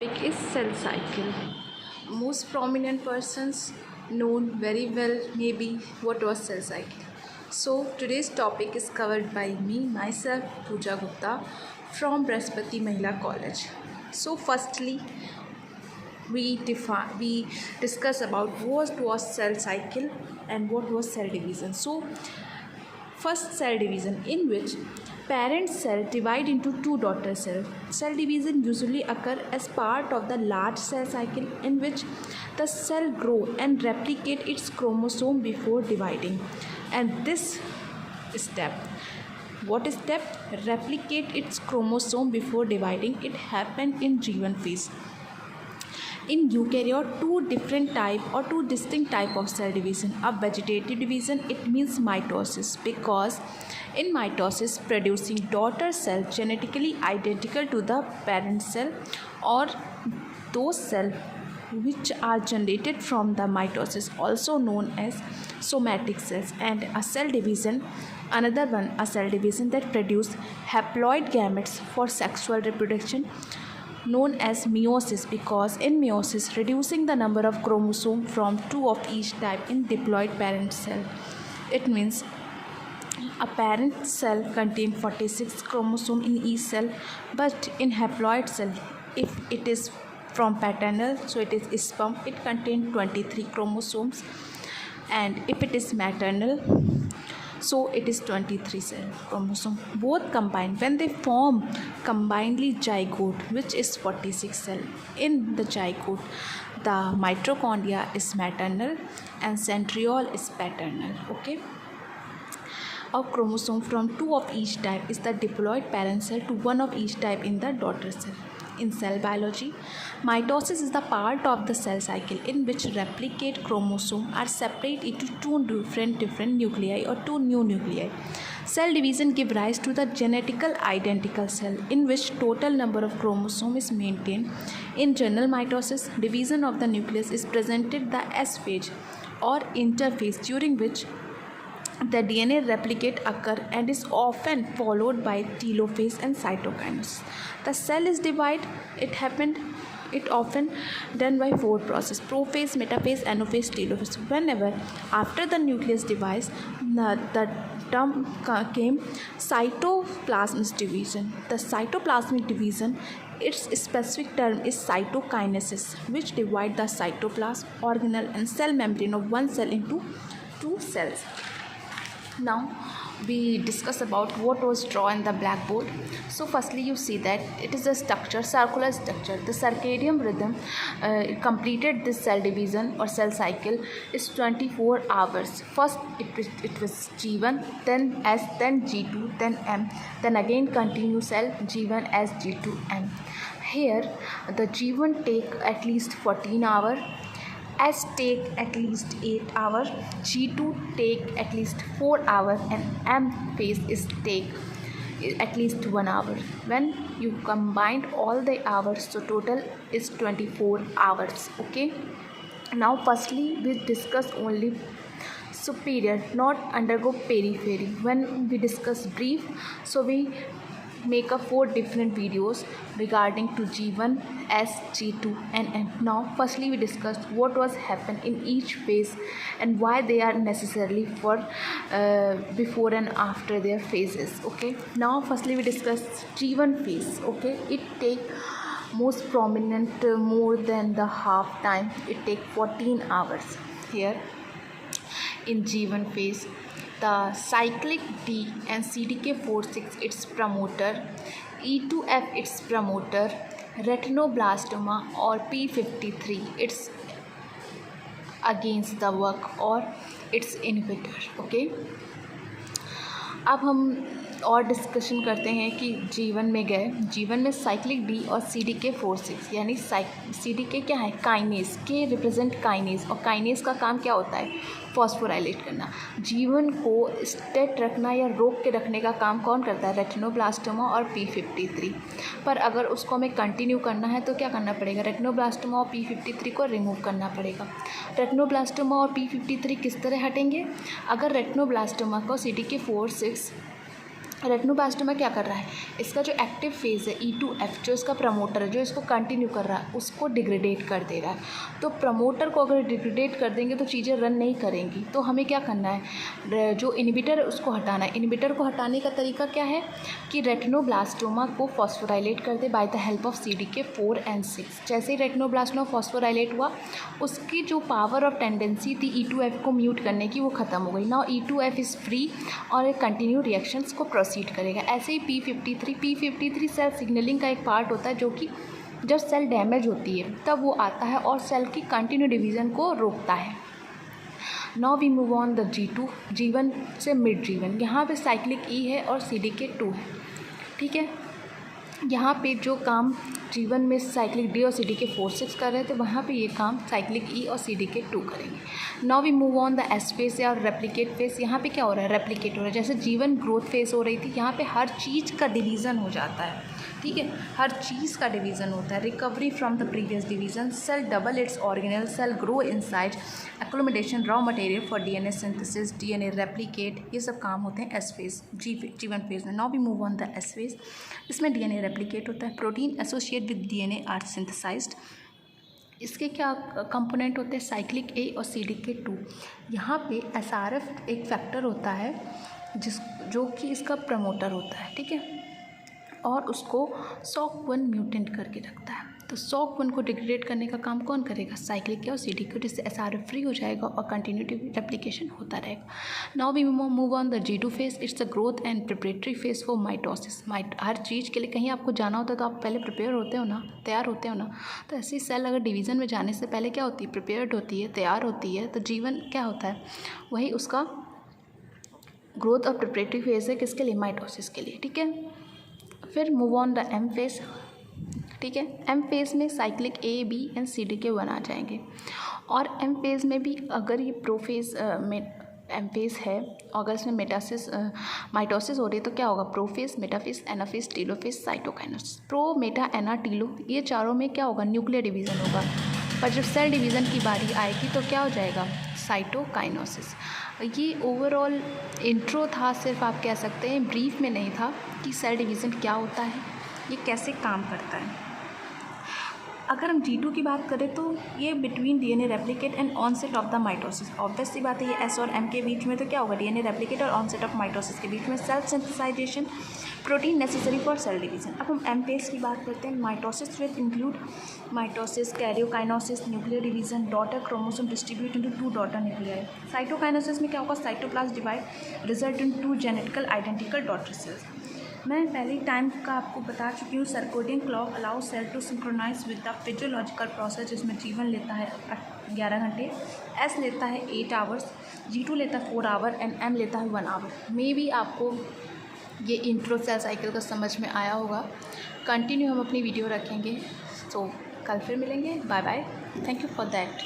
Topic is cell cycle. Most prominent persons known very well maybe what was cell cycle. So today's topic is covered by me myself Pooja Gupta from Brihaspati Mahila College. So firstly we discuss about what was cell cycle and what was cell division. So first, cell division, in which parent cell divide into two daughter cells. Cell division usually occur as part of the large cell cycle in which the cell grow and replicate its chromosome before dividing. And this step, what step? Replicate its chromosome before dividing. It happened in G1 phase. In eukaryote, two distinct type of cell division. A vegetative division, it means mitosis, because in mitosis producing daughter cell genetically identical to the parent cell, or those cells which are generated from the mitosis, also known as somatic cells. And a cell division, another one, a cell division that produce haploid gametes for sexual reproduction, known as meiosis, because in meiosis reducing the number of chromosomes from two of each type in diploid parent cell. It means a parent cell contains 46 chromosomes in each cell, but in haploid cell, if it is from paternal, so it is sperm, it contains 23 chromosomes, and if it is maternal, so it is 23 cell chromosome. Both combine when they form combinedly zygote, which is 46 cell. In the zygote, the mitochondria is maternal and centriole is paternal. Okay, a chromosome from two of each type is the diploid parent cell to one of each type in the daughter cell. In cell biology, mitosis is the part of the cell cycle in which replicate chromosomes are separated into two different nuclei or two new nuclei. Cell division gives rise to the genetically identical cell in which total number of chromosomes is maintained. In general mitosis, division of the nucleus is presented the S phase or interphase, during which the DNA replicate occur and is often followed by telophase and cytokinesis. The cell is divided. It often done by four processes: prophase, metaphase, anaphase, telophase. Whenever after the nucleus divides, the term came cytoplasmic division. The cytoplasmic division, its specific term is cytokinesis, which divide the cytoplasm, organelle and cell membrane of one cell into two cells. Now we discuss about what was drawn in the blackboard. So firstly you see that it is a structure, circular structure. The circadian rhythm completed this cell division or cell cycle is 24 hours. First it was G1, then S, then G2, then M, then again continue cell G1, S, G2, M. Here the G1 take at least 14 hours, S take at least 8 hours, G2 take at least 4 hours, and M phase is take at least 1 hour. When you combine all the hours, so total is 24 hours. Okay. Now firstly we discuss only superior, not undergo periphery. When we discuss brief, so we make a 4 different videos regarding to G1, S, G2 and M. Now firstly we discussed what was happen in each phase and why they are necessarily for before and after their phases. Okay, now firstly we discussed G1 phase. Okay, it take most prominent more than the half time, it take 14 hours. Here in G1 phase, the cyclic D and CDK4/6 its promoter, E2F its promoter, retinoblastoma or P53 its against the work or its inhibitor. Okay, अब हम और discussion करते हैं कि जीवन में गए, जीवन में साइक्लिक डी और CDK4/6 यानी CDK क्या है, काइनेस के रिप्रेजेंट काइनेस, और काइनेस का काम क्या होता है, फॉस्फोराइलेट करना। जीवन को स्टेट रखना या रोक के रखने का काम कौन करता है, रेटिनोब्लास्टोमा और P53। पर अगर उसको हमें कंटिन्यू करना है तो क्या करना पड़ेगा, रेटिनोब्लास्टोमा और P53 को रिमूव करना पड़ेगा। रेटिनोब्लास्टोमा और P53 किस तरह हटेंगे, अगर रेटिनोब्लास्टोमा को CDK4/6 रेटिनोब्लास्टोमा क्या कर रहा है, इसका जो एक्टिव फेज़ है E2F, जो इसका प्रमोटर है, जो इसको कंटिन्यू कर रहा है, उसको डिग्रेडेट कर दे रहा है। तो प्रमोटर को अगर डिग्रेडेट कर देंगे तो चीज़ें रन नहीं करेंगी। तो हमें क्या करना है, जो इनहिबिटर है उसको हटाना है। इनहिबिटर को हटाने का तरीका क्या है कि रेटिनोब्लास्टोमा को फॉस्फोराइलेट कर दे by the help of CDK4 and 6। जैसे ही रेटिनोब्लास्टोमा फॉस्फोराइलेट हुआ, उसकी जो पावर ऑफ टेंडेंसी थी E2F को म्यूट करने की, वो ख़त्म हो गई। नाउ E2F इज़ फ्री और एक कंटिन्यू रिएक्शंस को प्रोसीड करेगा। ऐसे ही P53 सेल सिग्नलिंग का एक पार्ट होता है, जो कि जब सेल डैमेज होती है तब वो आता है और सेल की कंटिन्यू डिवीज़न को रोकता है। Now we move on the G2, G1 से मिड G1। यहाँ पे साइक्लिक E है और CDK2 है, ठीक है। यहाँ पे जो काम G1 में साइक्लिक D और CDK4/6 कर रहे थे, वहाँ पे ये काम साइक्लिक E और CDK2 करेंगे। Now we move on the S phase या रेप्लिकेट फेस। यहाँ पे क्या हो रहा है, रेप्लिकेट हो रहा है। जैसे G1 ग्रोथ फेस हो रही थी, यहाँ पे हर चीज़ का डिवीज़न हो जाता है, ठीक है, हर चीज़ का डिवीज़न होता है। Recovery from the previous division, cell double its organelle, cell grow inside, accumulation, raw material for DNA synthesis, DNA replicate, ये सब काम होते हैं S फेज, G1 फेज में। Now we move on the S phase. इसमें DNA replicate होता है, protein associate with DNA are synthesized. इसके क्या कंपोनेंट होते हैं, साइक्लिक A और CDK2। यहाँ पे SRF एक फैक्टर होता है जो कि इसका प्रमोटर होता है, ठीक है, और उसको SOC1 म्यूटेंट करके रखता है। तो SOC1 को डिग्रेड करने का काम कौन करेगा, साइक्लिक और CDK2, जिससे SRF फ्री हो जाएगा और कंटिन्यूटी रेप्लिकेशन होता रहेगा। Now we move on the G2 phase. It's the growth and preparatory phase for mitosis. हर चीज़ के लिए कहीं आपको जाना होता है तो आप पहले प्रिपेयर होते हो ना, तैयार होते हो ना। तो ऐसी सेल अगर डिवीज़न में जाने से पहले क्या होती है, प्रिपेयर्ड होती है, तैयार होती है। तो G1 क्या होता है, वही उसका ग्रोथ और प्रिपरेटरी फेज है, किसके लिए, माइटोसिस के लिए, ठीक है। फिर move on the M phase, ठीक है। M फेज में cyclic A, B and CDK1 आ जाएंगे। और M फेज में भी अगर ये प्रोफेज में M फेज है, अगर इसमें माइटोसिस हो रही है तो क्या होगा, prophase, metaphase, anaphase, telophase, cytokinesis. Pro, meta, ana, telo, ये चारों में क्या होगा, न्यूक्लियर डिवीज़न होगा। पर जब सेल डिवीज़न की बारी आएगी तो क्या हो जाएगा, साइटोकाइनेसिस। ये ओवरऑल इंट्रो था, सिर्फ आप कह सकते हैं, ब्रीफ में नहीं था कि सेल डिवीज़न क्या होता है, ये कैसे काम करता है। अगर हम G2 की बात करें तो ये between DNA replicate and onset of the mitosis. Obvious सी बात है, ये S और M के बीच में तो क्या होगा, DNA रेप्लिकेट और ऑनसेट ऑफ माइटोसिस के बीच में self synthesization, protein necessary for cell division. अब हम M फेज की बात करते हैं। Mitosis will include mitosis, karyokinesis, nuclear division, daughter chromosome distribute into 2 daughter nuclei. Cytokinesis में क्या होगा, cytoplasm divide result in 2 genetical identical daughter cells. मैं पहले टाइम का आपको बता चुकी हूँ। Circadian clock allow cell to synchronize with the physiological process, जिसमें G1 लेता है 11 घंटे, S लेता है 8 आवर्स, G2 लेता है 4 आवर एंड M लेता है 1 आवर। मे भी आपको ये इंट्रो सेल साइकिल का समझ में आया होगा। कंटिन्यू हम अपनी वीडियो रखेंगे, तो कल फिर मिलेंगे। Bye bye, thank you for that.